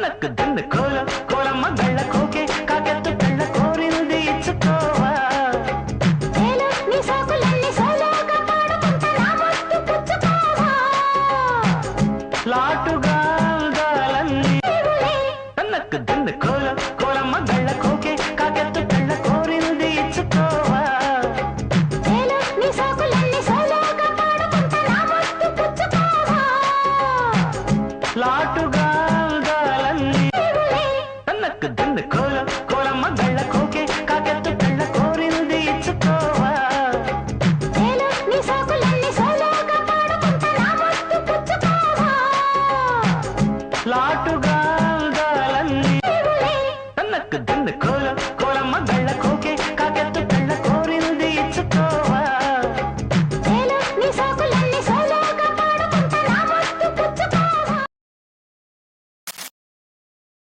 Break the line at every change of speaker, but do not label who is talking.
తనకు దిన్ను కోల కోలమ్మ గళ్ళ కోకే కాకెత్తు కళ్ళ కోరింది ఇచ్చుకోవా నీ సోకులన్నీ సోలోగా పాడుకుంటా నా ముద్దు పుచ్చుకోవా లాటుగా గాలన్నీ తనకు దిన్ను కోల కోలమ్మ గళ్ళ కోకే కాకెత్తు కళ్ళ కోరింది ఇచ్చుకోవా నీ సోకులన్నీ సోలోగా పాడుకుంటా నా ముద్దు పుచ్చుకోవా లాటుగా దిన్ను కోల కోలమ్మ గళ్ళ కోకే కాకెత్తు కళ్ళ కోరింది ఇచ్చుకోవా నీ సోకులన్నీ సోలోగా పాడుకుంటా నా ముద్దు పుచ్చుకోవా లాటుగా గాలన్నీ తనకు దిన్ను కోల